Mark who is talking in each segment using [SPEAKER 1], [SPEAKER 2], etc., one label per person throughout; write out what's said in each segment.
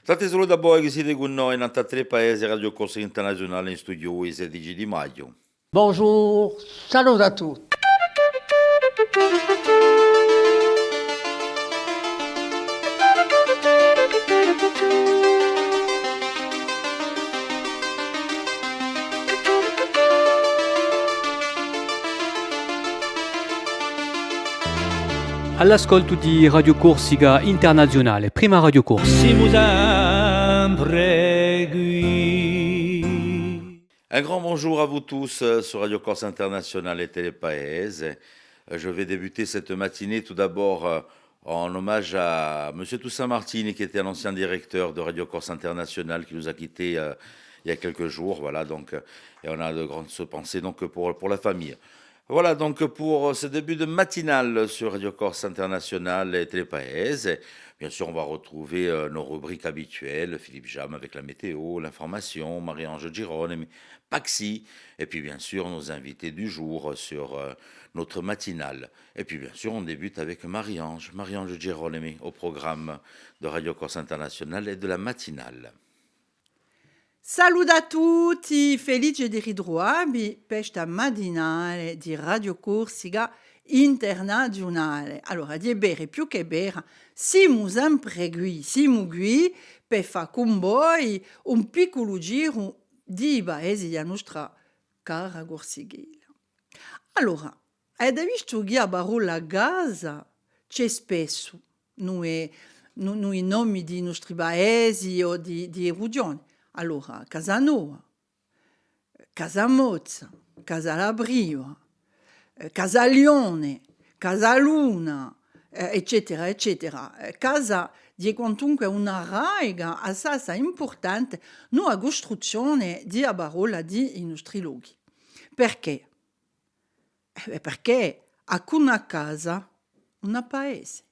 [SPEAKER 1] State solo da voi che siete con noi in 93 paesi Radio Corsa Internazionale in studio il 16 di maggio.
[SPEAKER 2] Bonjour, salut à tous.
[SPEAKER 3] All'ascolto di Radio Corsica Internazionale, prima Radio Corsa.
[SPEAKER 1] Un grand bonjour à vous tous sur Radio Corse Internationale et Télépaese. Je vais débuter cette matinée tout d'abord en hommage à Monsieur Toussaint Martini, qui était un ancien directeur de Radio Corse Internationale, qui nous a quittés il y a quelques jours. Voilà, donc, et on a de grandes pensées donc, pour la famille. Voilà donc pour ce début de matinale sur Radio Corse Internationale et Télépaese. Bien sûr, on va retrouver nos rubriques habituelles, Philippe Jam avec la météo, l'information, Marie-Ange Girone, Paxi, et puis bien sûr nos invités du jour sur notre matinale. Et puis bien sûr, on débute avec Marie-Ange Girone au programme de Radio Corse Internationale et de la matinale.
[SPEAKER 4] Salut a tutti, felice di ritrovarvi per questa matinale di Radio Corsica Internazionale. Allora, di bere più che bere, siamo sempre qui per fare con voi un piccolo giro di paesi della nostra cara Corsighella. Allora, avete visto che a parola casa c'è spesso, noi nomi di nostri paesi o di regioni. Allora, Casanova, Casamozza, Casalabrio, Casalione, Casaluna, eccetera, eccetera. Casa di quantunque una raiga assai importante nella costruzione di parola di i nostri luoghi. Perché? Perché a una casa, una paese.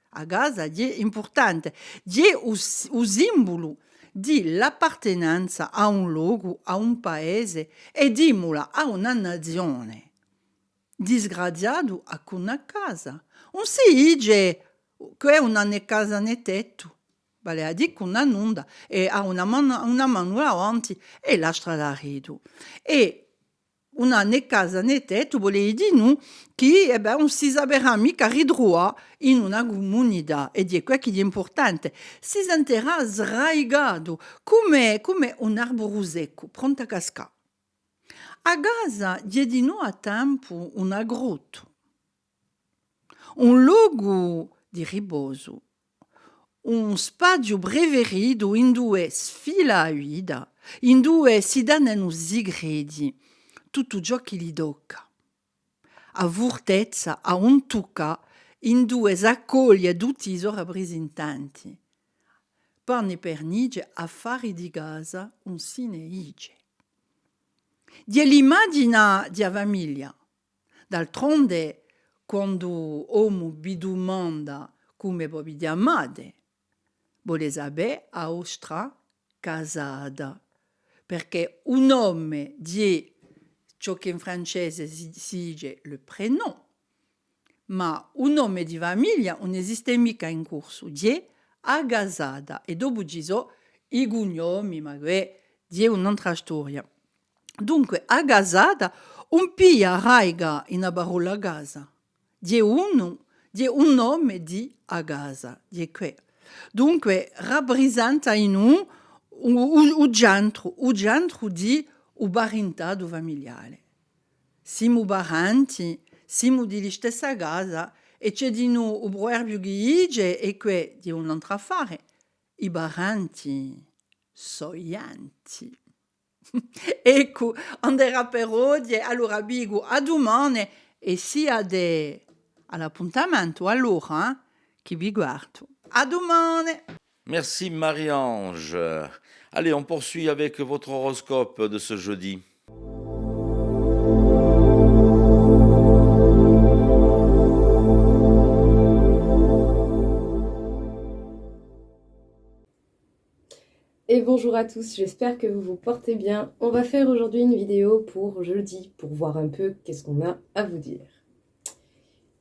[SPEAKER 4] A casa è importante, è un simbolo di l'appartenenza a un luogo, a un paese e dimula a una nazione. Disgraziato a una casa. Non si dice che è una né casa né tetto. Vale a dire che una nunda e ha una mano avanti e l'altra da rido. E una né casa né tetto vuol dire che non si saprà mica ridroare in una comunità e di quello che è importante. Si sentirà sraigato come un albero secco, pronto a cascare. A casa è di noi a tempo una grotta, un luogo di riposo, un spazio preferito in dove sfila la vita, in dove si danno segreti, tutto ciò che gli tocca. A fortezza, a un tocca, in due accoglie tutti i suoi rappresentanti. Per niente affari di casa un si ne dice. Di l'immagine di famiglia. D'altronde, quando uomo vi domanda come vi chiamate, vuole sapere a vostra casata. Perché un nome di ciò che in francese si dice le prénom, ma un nome di famiglia non esiste mica in corso, di agasada, e dopo ci sono i cognomi, ma è un'altra storia. Dunque, agasada, un pia raiga in parola casa, di un nome di agasa, di que. Dunque, rappresenta in un centro di ubarintado familiare. Siamo baranti, siamo di stessa casa e c'è di noi un proverbio che dice e che di un altro affare. I baranti soianti. Ecco, andrà per oggi, allora bigo a domani e sia all'appuntamento allora che vi guardo. A domani!
[SPEAKER 1] Merci Marie-Ange. Allez, on poursuit avec votre horoscope de ce jeudi.
[SPEAKER 5] Et bonjour à tous, j'espère que vous vous portez bien. On va faire aujourd'hui une vidéo pour jeudi, pour voir un peu qu'est-ce qu'on a à vous dire.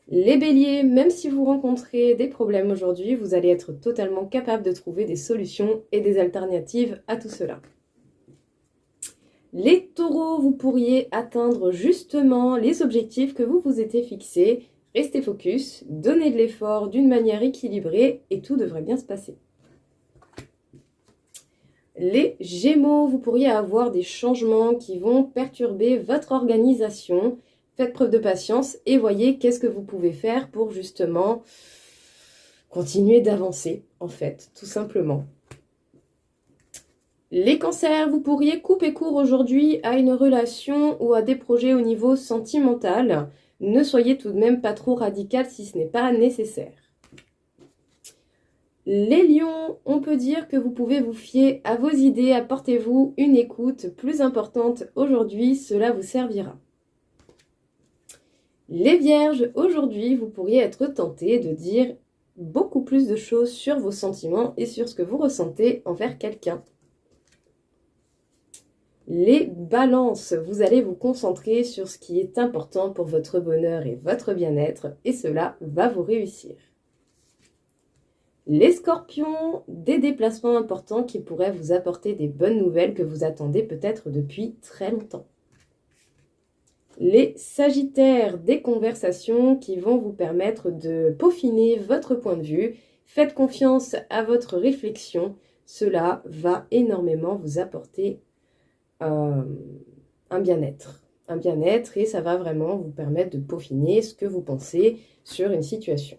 [SPEAKER 5] Les béliers, même si vous rencontrez des problèmes aujourd'hui, vous allez être totalement capable de trouver des solutions et des alternatives à tout cela. Les taureaux, vous pourriez atteindre justement les objectifs que vous vous étiez fixés. Restez focus, donnez de l'effort d'une manière équilibrée et tout devrait bien se passer. Les gémeaux, vous pourriez avoir des changements qui vont perturber votre organisation. Faites preuve de patience et voyez qu'est-ce que vous pouvez faire pour justement continuer d'avancer, en fait, tout simplement. Les cancers, vous pourriez couper court aujourd'hui à une relation ou à des projets au niveau sentimental. Ne soyez tout de même pas trop radical si ce n'est pas nécessaire. Les lions, on peut dire que vous pouvez vous fier à vos idées, apportez-vous une écoute plus importante aujourd'hui, cela vous servira. Les vierges, aujourd'hui, vous pourriez être tenté de dire beaucoup plus de choses sur vos sentiments et sur ce que vous ressentez envers quelqu'un. Les balances, vous allez vous concentrer sur ce qui est important pour votre bonheur et votre bien-être et cela va vous réussir. Les scorpions, des déplacements importants qui pourraient vous apporter des bonnes nouvelles que vous attendez peut-être depuis très longtemps. Les sagittaires, des conversations qui vont vous permettre de peaufiner votre point de vue. Faites confiance à votre réflexion, cela va énormément vous apporter un bien-être et ça va vraiment vous permettre de peaufiner ce que vous pensez sur une situation.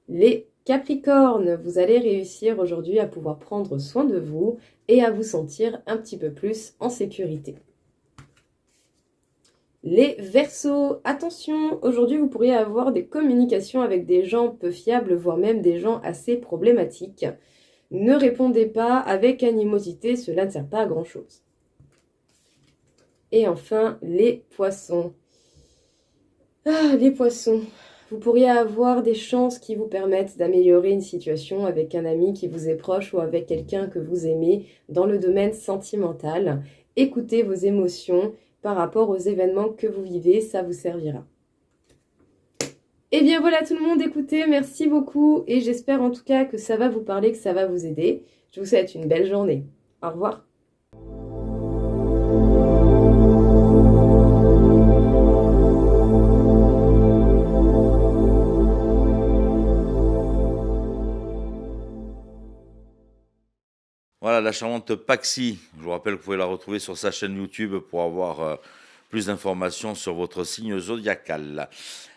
[SPEAKER 5] Les Capricornes, vous allez réussir aujourd'hui à pouvoir prendre soin de vous et à vous sentir un petit peu plus en sécurité. Les Verseaux, attention, aujourd'hui vous pourriez avoir des communications avec des gens peu fiables, voire même des gens assez problématiques. Ne répondez pas avec animosité, cela ne sert pas à grand chose. Et enfin, les Poissons. Les Poissons, vous pourriez avoir des chances qui vous permettent d'améliorer une situation avec un ami qui vous est proche ou avec quelqu'un que vous aimez dans le domaine sentimental. Écoutez vos émotions par rapport aux événements que vous vivez, ça vous servira. Et bien voilà tout le monde, écoutez, merci beaucoup et j'espère en tout cas que ça va vous parler, que ça va vous aider. Je vous souhaite une belle journée. Au revoir.
[SPEAKER 1] Voilà la charmante Paxi. Je vous rappelle que vous pouvez la retrouver sur sa chaîne YouTube pour avoir plus d'informations sur votre signe zodiacal.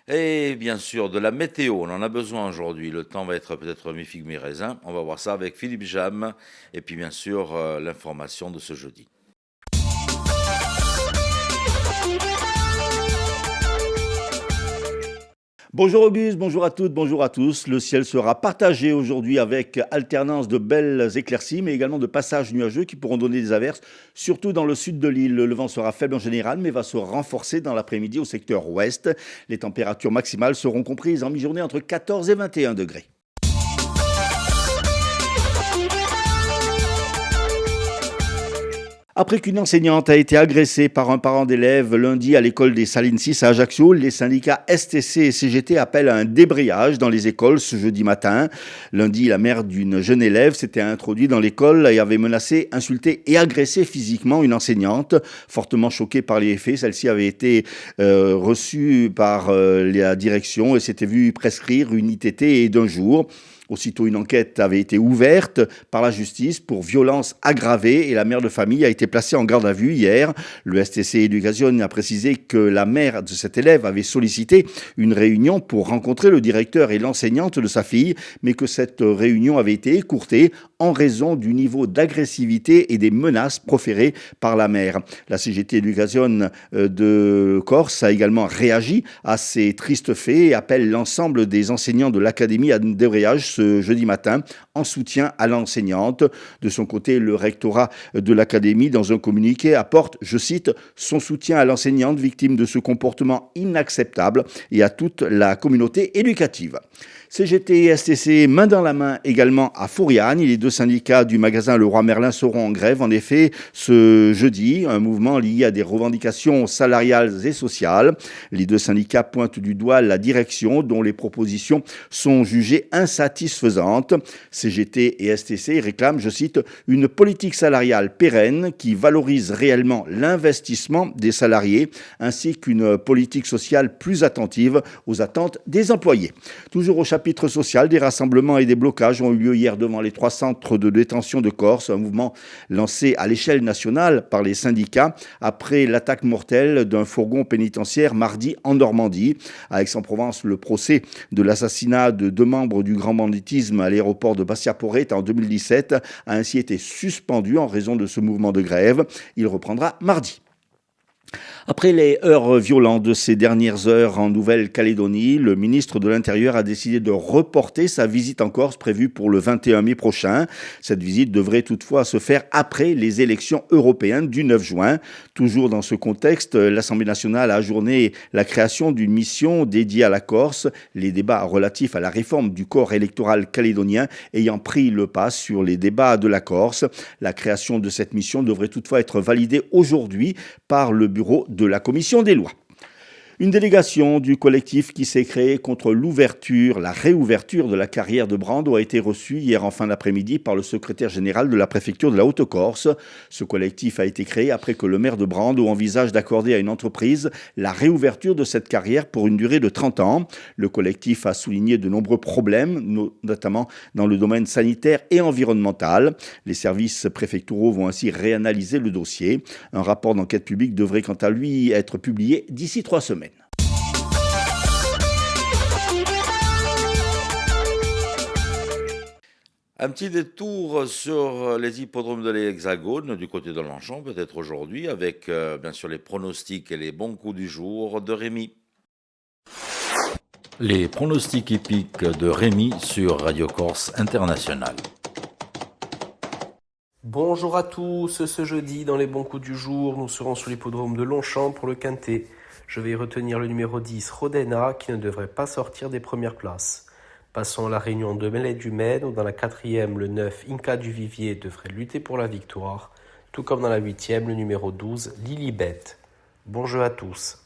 [SPEAKER 1] Et bien sûr, de la météo, on en a besoin aujourd'hui. Le temps va être peut-être mi-figue, mi-raisin. On va voir ça avec Philippe Jam. Et puis bien sûr, l'information de ce jeudi.
[SPEAKER 6] Bonjour Auguste, bonjour à toutes, bonjour à tous. Le ciel sera partagé aujourd'hui avec alternance de belles éclaircies, mais également de passages nuageux qui pourront donner des averses, surtout dans le sud de l'île. Le vent sera faible en général, mais va se renforcer dans l'après-midi au secteur ouest. Les températures maximales seront comprises en mi-journée entre 14 et 21 degrés. Après qu'une enseignante a été agressée par un parent d'élève lundi à l'école des Salines 6 à Ajaccio, les syndicats STC et CGT appellent à un débrayage dans les écoles ce jeudi matin. Lundi, la mère d'une jeune élève s'était introduite dans l'école et avait menacé, insulté et agressé physiquement une enseignante. Fortement choquée par les faits, celle-ci avait été reçue par la direction et s'était vue prescrire une ITT d'un jour. Aussitôt, une enquête avait été ouverte par la justice pour violence aggravée et la mère de famille a été placée en garde à vue hier. Le STC Éducation a précisé que la mère de cet élève avait sollicité une réunion pour rencontrer le directeur et l'enseignante de sa fille, mais que cette réunion avait été écourtée en raison du niveau d'agressivité et des menaces proférées par la mère. La CGT Éducation de Corse a également réagi à ces tristes faits et appelle l'ensemble des enseignants de l'académie à un débrayage ce jeudi matin en soutien à l'enseignante. De son côté, le rectorat de l'académie, dans un communiqué, apporte, je cite, son soutien à l'enseignante victime de ce comportement inacceptable et à toute la communauté éducative. CGT et STC main dans la main également à Fouriane. Les deux syndicats du magasin Leroy Merlin seront en grève. En effet, ce jeudi, un mouvement lié à des revendications salariales et sociales. Les deux syndicats pointent du doigt la direction dont les propositions sont jugées insatisfaisantes. CGT et STC réclament, je cite, une politique salariale pérenne qui valorise réellement l'investissement des salariés ainsi qu'une politique sociale plus attentive aux attentes des employés. Toujours au chapitre social, des rassemblements et des blocages ont eu lieu hier devant les 3 centres de détention de Corse, un mouvement lancé à l'échelle nationale par les syndicats après l'attaque mortelle d'un fourgon pénitentiaire mardi en Normandie. À Aix-en-Provence, le procès de l'assassinat de 2 membres du grand banditisme à l'aéroport de Bastia-Porret en 2017 a ainsi été suspendu en raison de ce mouvement de grève. Il reprendra mardi. Après les heurts violents de ces dernières heures en Nouvelle-Calédonie, le ministre de l'Intérieur a décidé de reporter sa visite en Corse prévue pour le 21 mai prochain. Cette visite devrait toutefois se faire après les élections européennes du 9 juin. Toujours dans ce contexte, l'Assemblée nationale a ajourné la création d'une mission dédiée à la Corse, les débats relatifs à la réforme du corps électoral calédonien ayant pris le pas sur les débats de la Corse. La création de cette mission devrait toutefois être validée aujourd'hui par le bureau de la Commission des lois. Une délégation du collectif qui s'est créé contre la réouverture de la carrière de Brando a été reçue hier en fin d'après-midi par le secrétaire général de la préfecture de la Haute-Corse. Ce collectif a été créé après que le maire de Brando envisage d'accorder à une entreprise la réouverture de cette carrière pour une durée de 30 ans. Le collectif a souligné de nombreux problèmes, notamment dans le domaine sanitaire et environnemental. Les services préfectoraux vont ainsi réanalyser le dossier. Un rapport d'enquête publique devrait quant à lui être publié d'ici 3 semaines.
[SPEAKER 1] Un petit détour sur les hippodromes de l'Hexagone, du côté de Longchamp, peut-être aujourd'hui, avec bien sûr les pronostics et les bons coups du jour de Rémi.
[SPEAKER 7] Les pronostics hippiques de Rémi sur Radio Corse International.
[SPEAKER 8] Bonjour à tous, ce jeudi dans les bons coups du jour, nous serons sur l'hippodrome de Longchamp pour le quintet. Je vais y retenir le numéro 10, Rodena, qui ne devrait pas sortir des premières places. Passons à la réunion de Mêlée du Maine, où dans la 4e, le 9, Inca du Vivier, devrait lutter pour la victoire, tout comme dans la 8e, le numéro 12, Lilibet. Bon jeu à tous.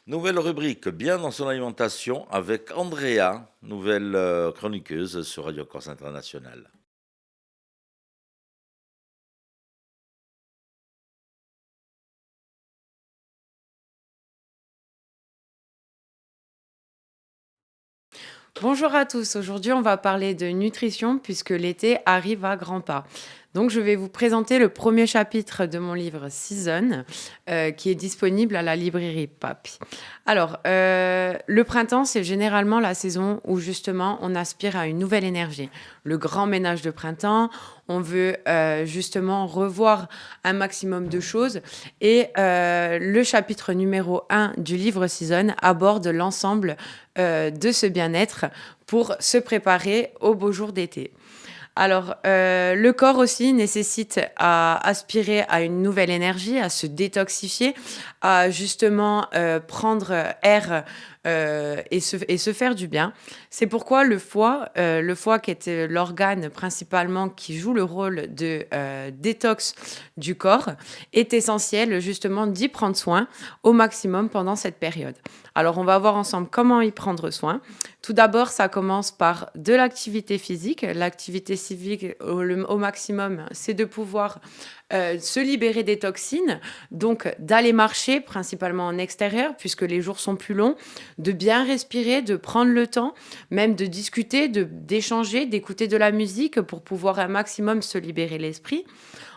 [SPEAKER 1] Nouvelle rubrique, bien dans son alimentation, avec Andrea, nouvelle chroniqueuse sur Radio Corse International.
[SPEAKER 9] Bonjour à tous, aujourd'hui on va parler de nutrition puisque l'été arrive à grands pas. Donc je vais vous présenter le premier chapitre de mon livre Season qui est disponible à la librairie Papy. Alors le printemps c'est généralement la saison où justement on aspire à une nouvelle énergie. Le grand ménage de printemps, on veut justement revoir un maximum de choses et le chapitre numéro 1 du livre Season aborde l'ensemble de ce bien-être pour se préparer aux beaux jours d'été. Alors, le corps aussi nécessite à aspirer à une nouvelle énergie, à se détoxifier, à justement prendre air et se faire du bien. C'est pourquoi le foie qui est l'organe principalement qui joue le rôle de détox du corps, est essentiel justement d'y prendre soin au maximum pendant cette période. Alors, on va voir ensemble comment y prendre soin. Tout d'abord, ça commence par de l'activité physique. L'activité physique au maximum, c'est de pouvoir se libérer des toxines, donc d'aller marcher principalement en extérieur puisque les jours sont plus longs, de bien respirer, de prendre le temps, même de discuter, d'échanger, d'écouter de la musique pour pouvoir un maximum se libérer l'esprit.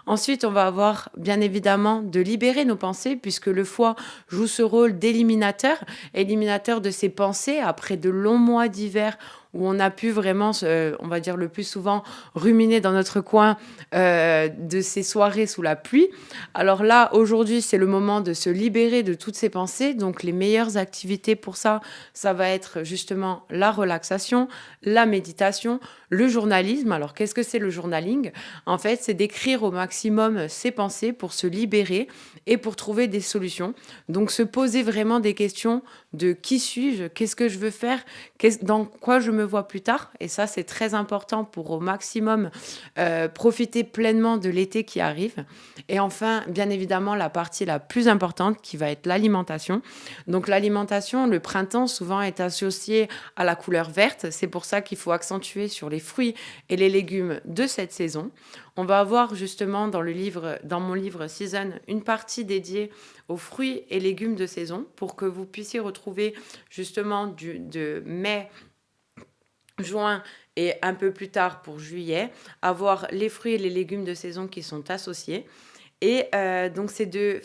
[SPEAKER 9] Ensuite, on va avoir bien évidemment de libérer nos pensées puisque le foie joue ce rôle d'éliminateur de ses pensées après de longs mois d'hiver où on a pu vraiment, on va dire le plus souvent, ruminer dans notre coin de ces soirées sous la pluie. Alors là, aujourd'hui, c'est le moment de se libérer de toutes ces pensées. Donc, les meilleures activités pour ça, ça va être justement la relaxation, la méditation, Le journalisme, alors qu'est-ce que c'est le journaling? En fait, c'est d'écrire au maximum ses pensées pour se libérer et pour trouver des solutions. Donc se poser vraiment des questions de qui suis-je, qu'est-ce que je veux faire, dans quoi je me vois plus tard. Et ça, c'est très important pour au maximum profiter pleinement de l'été qui arrive. Et enfin, bien évidemment, la partie la plus importante qui va être l'alimentation. Donc l'alimentation, le printemps souvent est associé à la couleur verte. C'est pour ça qu'il faut accentuer sur les fruits et les légumes de cette saison. On va avoir justement dans mon livre Season une partie dédiée aux fruits et légumes de saison pour que vous puissiez retrouver justement de mai, juin et un peu plus tard pour juillet, avoir les fruits et les légumes de saison qui sont associés. Et donc, c'est de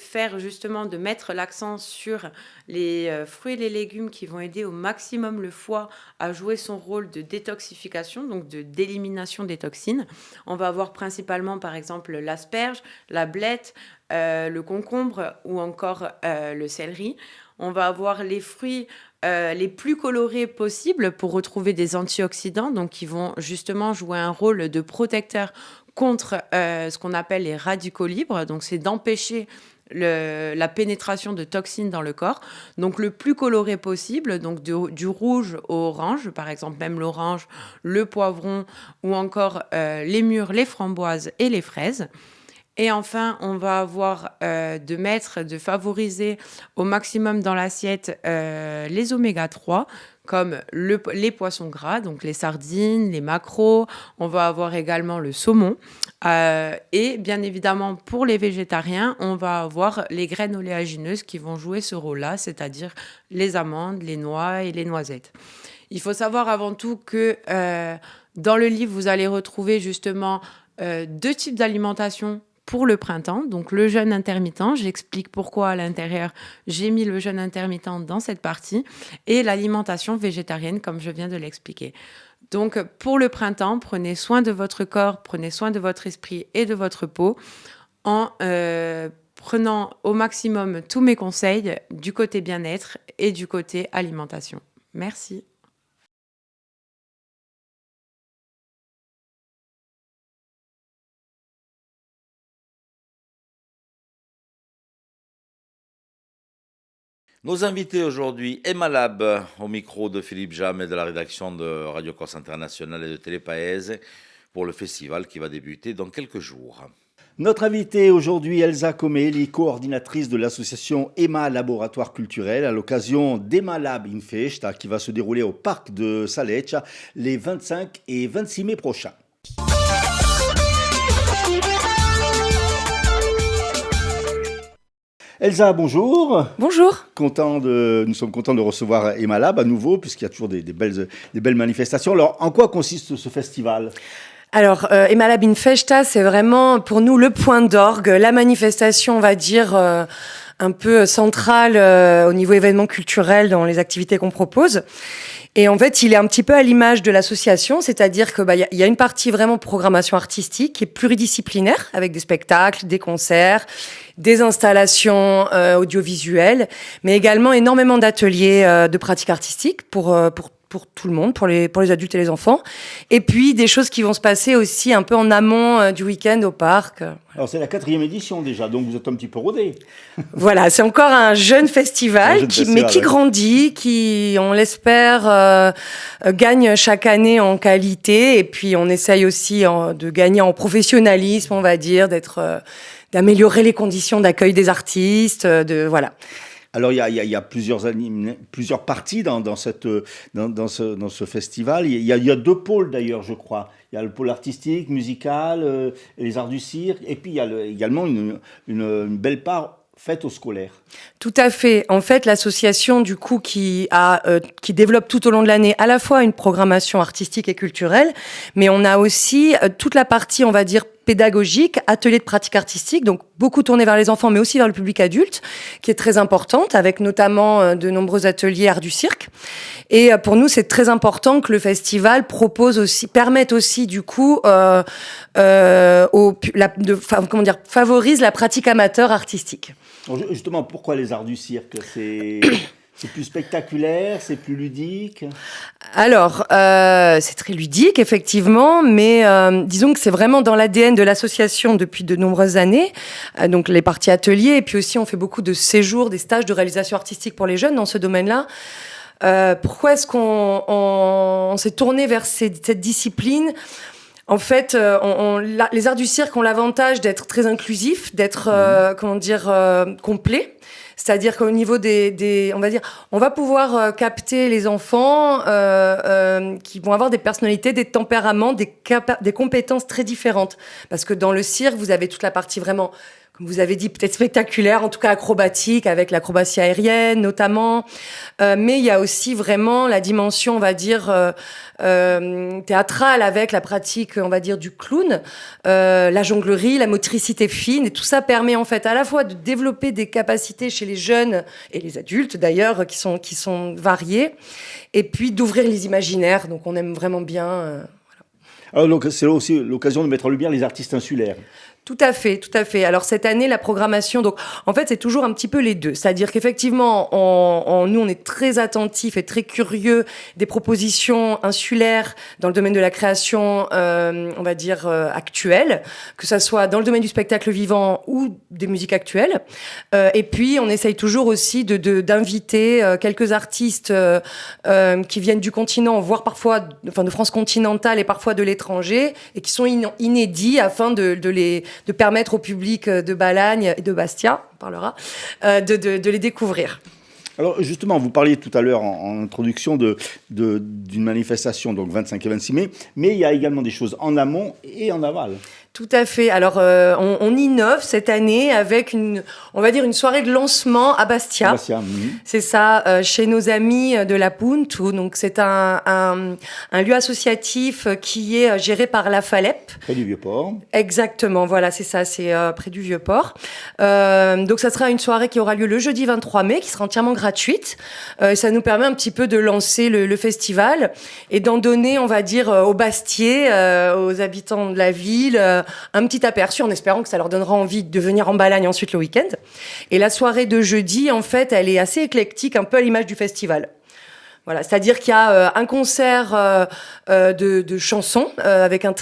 [SPEAKER 9] mettre l'accent sur les fruits et les légumes qui vont aider au maximum le foie à jouer son rôle de détoxification, donc d'élimination des toxines. On va avoir principalement, par exemple, l'asperge, la blette, le concombre ou encore le céleri. On va avoir les fruits les plus colorés possibles pour retrouver des antioxydants, donc qui vont justement jouer un rôle de protecteur contre ce qu'on appelle les radicaux libres. Donc, c'est d'empêcher la pénétration de toxines dans le corps. Donc, le plus coloré possible, donc du rouge au orange, par exemple, même l'orange, le poivron ou encore les mûres, les framboises et les fraises. Et enfin, on va avoir de favoriser au maximum dans l'assiette les oméga 3, comme les poissons gras, donc les sardines, les maquereaux. On va avoir également le saumon. Et bien évidemment, pour les végétariens, on va avoir les graines oléagineuses qui vont jouer ce rôle-là, c'est-à-dire les amandes, les noix et les noisettes. Il faut savoir avant tout que dans le livre, vous allez retrouver justement 2 types d'alimentation pour le printemps, donc le jeûne intermittent, j'explique pourquoi à l'intérieur j'ai mis le jeûne intermittent dans cette partie, et l'alimentation végétarienne comme je viens de l'expliquer. Donc pour le printemps, prenez soin de votre corps, prenez soin de votre esprit et de votre peau en prenant au maximum tous mes conseils du côté bien-être et du côté alimentation. Merci.
[SPEAKER 1] Nos invités aujourd'hui, Emma Lab, au micro de Philippe Jam et de la rédaction de Radio Corse International et de Télépaèse, pour le festival qui va débuter dans quelques jours.
[SPEAKER 6] Notre invitée aujourd'hui, Elsa Comelli, coordinatrice de l'association EMA Laboratoire Culturel, à l'occasion d'EMA Lab in Festa, qui va se dérouler au parc de Saleccia les 25 et 26 mai prochains. Elsa, bonjour.
[SPEAKER 10] Bonjour.
[SPEAKER 6] Nous sommes contents de recevoir Emma Lab à nouveau, puisqu'il y a toujours des belles manifestations. Alors, en quoi consiste ce festival ?
[SPEAKER 10] Alors, EMA Lab in Festa, c'est vraiment pour nous le point d'orgue, la manifestation, on va dire, un peu centrale au niveau événement culturel dans les activités qu'on propose. Et en fait, il est un petit peu à l'image de l'association, c'est-à-dire que y a une partie vraiment programmation artistique qui est pluridisciplinaire, avec des spectacles, des concerts, des installations audiovisuelles, mais également énormément d'ateliers de pratique artistique pour tout le monde, pour les adultes et les enfants. Et puis, des choses qui vont se passer aussi un peu en amont du week-end au parc.
[SPEAKER 6] Alors, c'est la 4e édition déjà, donc vous êtes un petit peu rodé.
[SPEAKER 10] Voilà, c'est encore un jeune festival, mais qui grandit, qui, on l'espère, gagne chaque année en qualité. Et puis, on essaye aussi de gagner en professionnalisme, on va dire, d'améliorer les conditions d'accueil des artistes, voilà.
[SPEAKER 6] Alors, il y a plusieurs parties dans ce festival. Il y a 2 pôles, d'ailleurs, je crois. Il y a le pôle artistique, musical, les arts du cirque. Et puis, il y a également une belle part faite aux scolaires.
[SPEAKER 10] Tout à fait. En fait, l'association, du coup, qui développe tout au long de l'année à la fois une programmation artistique et culturelle, mais on a aussi toute la partie, on va dire, pédagogique, atelier de pratique artistique, donc beaucoup tourné vers les enfants, mais aussi vers le public adulte, qui est très importante, avec notamment de nombreux ateliers art du cirque. Et pour nous, c'est très important que le festival permette aussi, du coup, favorise la pratique amateur artistique.
[SPEAKER 6] Alors justement, pourquoi les arts du cirque ? C'est plus spectaculaire, c'est plus ludique?
[SPEAKER 10] Alors, c'est très ludique, effectivement, mais disons que c'est vraiment dans l'ADN de l'association depuis de nombreuses années. Donc, les parties ateliers, et puis aussi, on fait beaucoup de séjours, des stages de réalisation artistique pour les jeunes dans ce domaine-là. Pourquoi est-ce qu'on s'est tourné vers cette discipline? En fait, les arts du cirque ont l'avantage d'être très inclusifs, d'être, complets. C'est-à-dire qu'au niveau on va dire, on va pouvoir capter les enfants qui vont avoir des personnalités, des tempéraments, des compétences très différentes. Parce que dans le cirque, vous avez toute la partie vraiment, comme vous avez dit, peut-être spectaculaire, en tout cas acrobatique, avec l'acrobatie aérienne notamment. Mais il y a aussi vraiment la dimension, on va dire, théâtrale, avec la pratique, on va dire, du clown, la jonglerie, la motricité fine. Et tout ça permet en fait à la fois de développer des capacités chez les jeunes et les adultes d'ailleurs, qui sont variées, et puis d'ouvrir les imaginaires. Donc on aime vraiment bien.
[SPEAKER 6] Alors, donc, c'est aussi l'occasion de mettre en lumière les artistes insulaires.
[SPEAKER 10] Tout à fait, tout à fait. Alors cette année, la programmation, donc en fait, c'est toujours un petit peu les deux. C'est-à-dire qu'effectivement, nous, on est très attentifs et très curieux des propositions insulaires dans le domaine de la création, on va dire actuelle, que ça soit dans le domaine du spectacle vivant ou des musiques actuelles. Et puis, on essaye toujours aussi d'inviter quelques artistes qui viennent du continent, voire parfois, de France continentale et parfois de l'étranger, et qui sont inédits afin de permettre au public de Balagne et de Bastia, on parlera, de les découvrir.
[SPEAKER 6] Alors justement, vous parliez tout à l'heure en introduction d'une manifestation, donc 25 et 26 mai, mais il y a également des choses en amont et en aval.
[SPEAKER 10] Tout à fait. Alors, on innove cette année avec on va dire une soirée de lancement à Bastia. C'est ça, chez nos amis de la Puntu. Donc, c'est un lieu associatif qui est géré par la FALEP.
[SPEAKER 6] Près du Vieux-Port.
[SPEAKER 10] Exactement. Voilà, c'est ça. C'est près du Vieux-Port. Donc, ça sera une soirée qui aura lieu le jeudi 23 mai, qui sera entièrement gratuite. Ça nous permet un petit peu de lancer le festival et d'en donner, on va dire, aux Bastiais, aux habitants de la ville, un petit aperçu en espérant que ça leur donnera envie de venir en Balagne ensuite le week-end. Et la soirée de jeudi, en fait, elle est assez éclectique, un peu à l'image du festival. Voilà, c'est-à-dire qu'il y a un concert de chansons avec un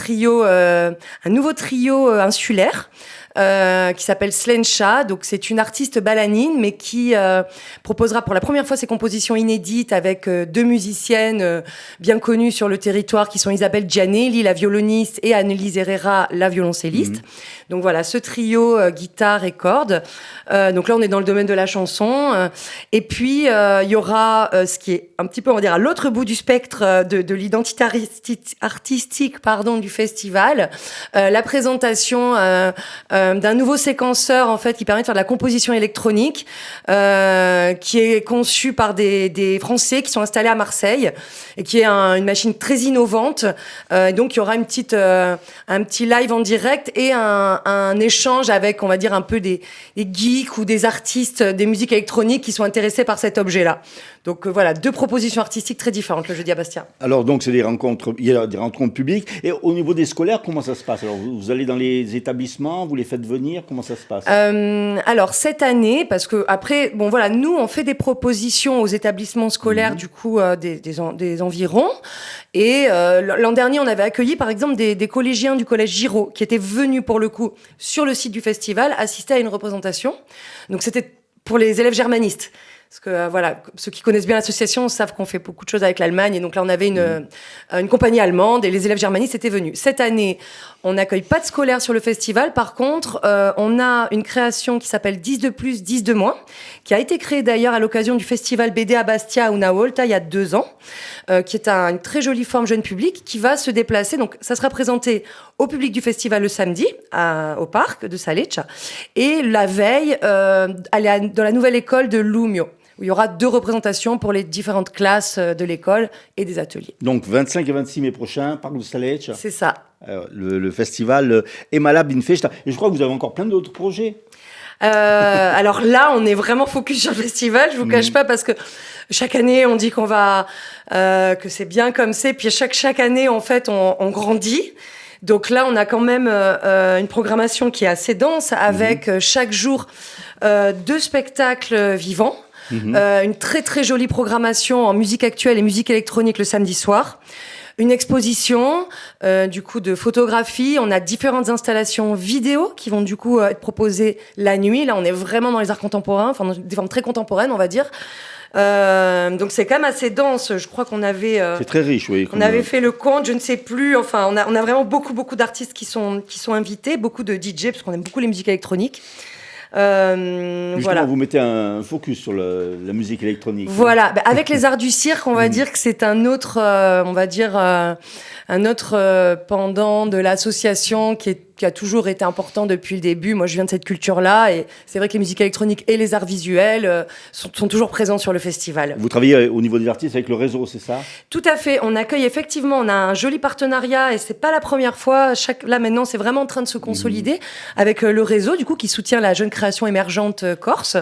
[SPEAKER 10] nouveau trio insulaire. Qui s'appelle Slencha. Donc c'est une artiste balanine, mais qui proposera pour la première fois ses compositions inédites avec deux musiciennes bien connues sur le territoire, qui sont Isabelle Gianelli, la violoniste, et Annelise Herrera, la violoncelliste. Donc voilà, ce trio guitare et cordes. Donc là, on est dans le domaine de la chanson. Et puis il y aura ce qui est un petit peu, on va dire, à l'autre bout du spectre de l'identité artistique, du festival, la présentation d'un nouveau séquenceur en fait qui permet de faire de la composition électronique, qui est conçu par des Français qui sont installés à Marseille et qui est une machine très innovante. Donc il y aura un petit live en direct et un échange avec, on va dire, un peu des geeks ou des artistes des musiques électroniques qui sont intéressés par cet objet-là. Donc voilà, deux propositions artistiques très différentes le jeudi à Bastia.
[SPEAKER 6] Alors donc il y a des rencontres publiques. Et au niveau des scolaires, comment ça se passe? Alors vous allez dans les établissements, vous les faites venir, comment ça se passe?
[SPEAKER 10] Alors cette année, parce que après, bon voilà, nous on fait des propositions aux établissements scolaires du coup des environs. Et l'an dernier, on avait accueilli par exemple des collégiens du collège Giraud qui étaient venus pour le coup sur le site du festival assister à une représentation. Donc c'était pour les élèves germanistes. Parce que voilà, ceux qui connaissent bien l'association savent qu'on fait beaucoup de choses avec l'Allemagne. Et donc là, on avait une compagnie allemande et les élèves germanistes étaient venus. Cette année, on n'accueille pas de scolaires sur le festival. Par contre, on a une création qui s'appelle 10 de plus, 10 de moins, qui a été créée d'ailleurs à l'occasion du festival BD à Bastia, à Una Volta, il y a 2 ans, qui est une très jolie forme jeune public qui va se déplacer. Donc, ça sera présenté au public du festival le samedi, au parc de Saleccia. Et la veille, elle est dans la nouvelle école de Lumio, où il y aura 2 représentations pour les différentes classes de l'école et des ateliers.
[SPEAKER 6] Donc 25 et 26 mai prochain, parc de Saleccia.
[SPEAKER 10] C'est ça.
[SPEAKER 6] Le festival Emalab in Festa. Et je crois que vous avez encore plein d'autres projets.
[SPEAKER 10] Alors là, on est vraiment focus sur le festival, je vous cache pas, parce que chaque année, on dit qu'on va, que c'est bien comme c'est, puis chaque année, en fait, on grandit. Donc là, on a quand même une programmation qui est assez dense, avec chaque jour 2 spectacles vivants. une très très jolie programmation en musique actuelle et musique électronique le samedi soir. Une exposition, du coup, de photographie. On a différentes installations vidéo qui vont, du coup, être proposées la nuit. Là, on est vraiment dans les arts contemporains, enfin, dans des formes très contemporaines, on va dire. Donc, c'est quand même assez dense. Je crois qu'on avait...
[SPEAKER 6] c'est très riche, oui.
[SPEAKER 10] On avait fait le compte, je ne sais plus. Enfin, on a vraiment beaucoup d'artistes qui sont invités, beaucoup de DJ, parce qu'on aime beaucoup les musiques électroniques.
[SPEAKER 6] Justement,
[SPEAKER 10] Voilà.
[SPEAKER 6] vous mettez un focus sur la musique électronique.
[SPEAKER 10] Voilà, avec les arts du cirque, on va dire que c'est un autre, pendant de l'association qui a toujours été important depuis le début. Moi, je viens de cette culture-là, et c'est vrai que les musiques électroniques et les arts visuels sont toujours présents sur le festival.
[SPEAKER 6] Vous travaillez au niveau des artistes avec le réseau, c'est ça?
[SPEAKER 10] Tout à fait. On accueille effectivement, on a un joli partenariat, et c'est pas la première fois. Là maintenant, c'est vraiment en train de se consolider avec le réseau, du coup, qui soutient la jeune création émergente corse.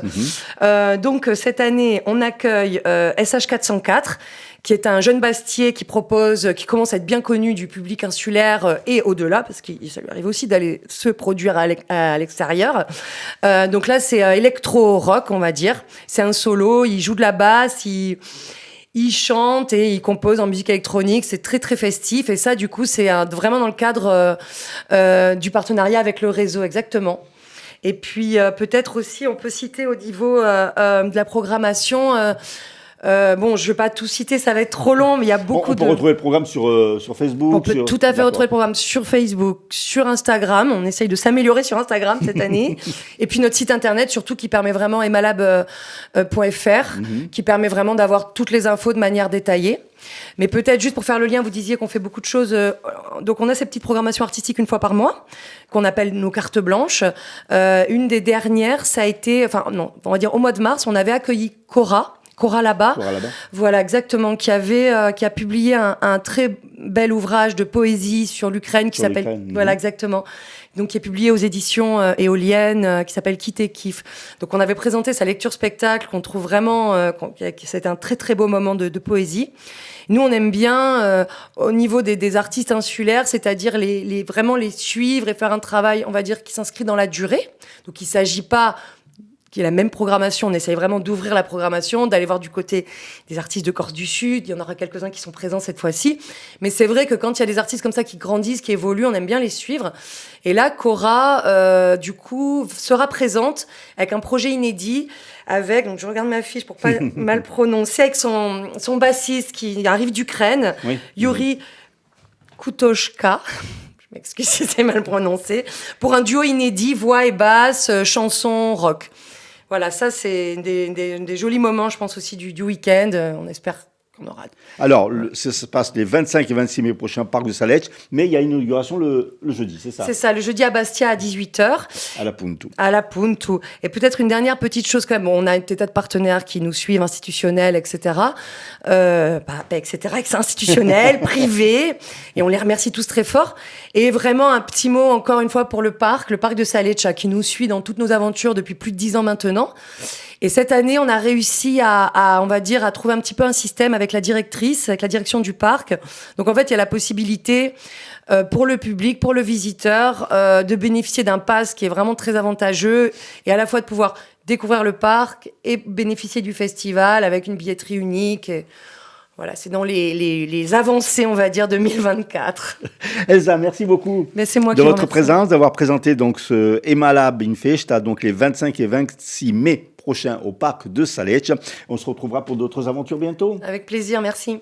[SPEAKER 10] Donc cette année, on accueille SH404, qui est un jeune bastier qui commence à être bien connu du public insulaire et au-delà, parce que ça lui arrive aussi d'aller se produire à l'extérieur. Donc là, c'est électro-rock, on va dire. C'est un solo, il joue de la basse, il chante et il compose en musique électronique. C'est très, très festif. Et ça, du coup, c'est vraiment dans le cadre du partenariat avec le réseau, exactement. Et puis, peut-être aussi, on peut citer au niveau de la programmation... bon, je ne vais pas tout citer, ça va être trop long, mais il y a beaucoup de...
[SPEAKER 6] On peut retrouver le programme sur Facebook.
[SPEAKER 10] On peut tout à fait retrouver le programme sur Facebook, sur Instagram. On essaye de s'améliorer sur Instagram cette année. Et puis notre site internet, surtout, qui permet vraiment, emalab.fr, qui permet vraiment d'avoir toutes les infos de manière détaillée. Mais peut-être juste pour faire le lien, vous disiez qu'on fait beaucoup de choses. Donc on a ces petites programmations artistiques une fois par mois, qu'on appelle nos cartes blanches. Une des dernières, ça a été... Enfin non, on va dire au mois de mars, on avait accueilli Cora là-bas. Voilà, exactement, qui a publié un très bel ouvrage de poésie sur l'Ukraine qui s'appelle... Voilà, exactement. Donc, qui est publié aux éditions éoliennes, qui s'appelle Quitter Kiff. Donc, on avait présenté sa lecture spectacle, qu'on trouve vraiment... c'était un très, très beau moment de poésie. Nous, on aime bien, au niveau des artistes insulaires, c'est-à-dire vraiment les suivre et faire un travail, on va dire, qui s'inscrit dans la durée. Donc, il ne s'agit pas... qui est la même programmation. On essaye vraiment d'ouvrir la programmation, d'aller voir du côté des artistes de Corse du Sud. Il y en aura quelques-uns qui sont présents cette fois-ci. Mais c'est vrai que quand il y a des artistes comme ça qui grandissent, qui évoluent, on aime bien les suivre. Et là, Cora, du coup, sera présente avec un projet inédit, donc je regarde ma fiche pour pas mal prononcer, avec son bassiste qui arrive d'Ukraine, Yuri Kutoshka. Je m'excuse si c'est mal prononcé. Pour un duo inédit, voix et basse, chanson, rock. Voilà, ça, c'est des jolis moments, je pense, aussi du week-end. On espère qu'on aura...
[SPEAKER 6] Alors, ça se passe les 25 et 26 mai prochains, Parc de Salech, mais il y a une inauguration le jeudi, c'est ça?
[SPEAKER 10] C'est ça, le jeudi à Bastia à 18h. À la Puntu. Et peut-être une dernière petite chose quand même. Bon, on a un tas de partenaires qui nous suivent, institutionnels, etc. C'est institutionnel, privé. Et on les remercie tous très fort. Et vraiment, un petit mot encore une fois pour le parc de Saleccia, qui nous suit dans toutes nos aventures depuis plus de 10 ans maintenant. Et cette année, on a réussi on va dire, à trouver un petit peu un système avec la direction du parc. Donc en fait, il y a la possibilité pour le public, pour le visiteur, de bénéficier d'un pass qui est vraiment très avantageux, et à la fois de pouvoir découvrir le parc et bénéficier du festival avec une billetterie unique. Et voilà, c'est dans les avancées, on va dire, 2024.
[SPEAKER 6] Elsa, merci beaucoup de votre présence, d'avoir présenté donc ce Emalab in Festa, donc les 25 et 26 mai prochains au parc de Salech. On se retrouvera pour d'autres aventures bientôt.
[SPEAKER 10] Avec plaisir, merci.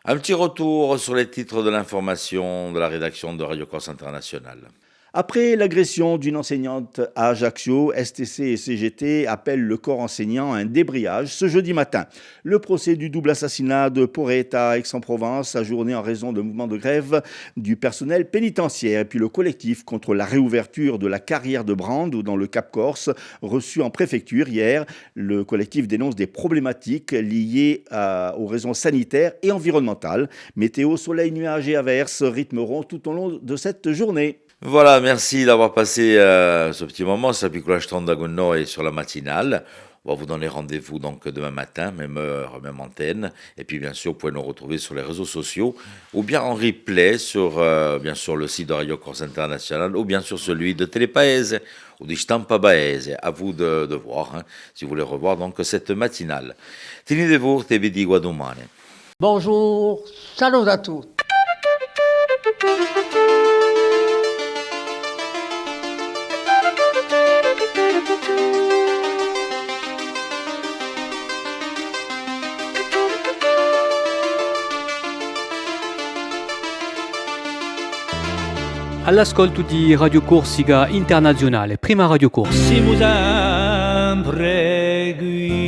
[SPEAKER 1] Un petit retour sur les titres de l'information de la rédaction de Radio Corse Internationale.
[SPEAKER 6] Après l'agression d'une enseignante à Ajaccio, STC et CGT appellent le corps enseignant à un débrayage ce jeudi matin. Le procès du double assassinat de Porretta à Aix-en-Provence, ajourné en raison de mouvements de grève du personnel pénitentiaire. Et puis le collectif contre la réouverture de la carrière de Brande ou dans le Cap Corse, reçu en préfecture hier. Le collectif dénonce des problématiques liées aux raisons sanitaires et environnementales. Météo, soleil, nuages et averses rythmeront tout au long de cette journée.
[SPEAKER 1] Voilà, merci d'avoir passé ce petit moment. C'est Picolage Trondagono et sur la matinale. On va vous donner rendez-vous donc demain matin, même heure, même antenne. Et puis bien sûr, vous pouvez nous retrouver sur les réseaux sociaux ou bien en replay sur bien sûr le site de Radio Corse International ou bien sur celui de Telepaese ou di Stampa Baese. À vous de voir si vous voulez revoir donc cette matinale. Tenete te vi dico a domani.
[SPEAKER 2] Bonjour, salut à tous.
[SPEAKER 3] All'ascolto di Radio Corsica Internazionale, prima Radio Corsa.
[SPEAKER 11] Siamo sempre qui.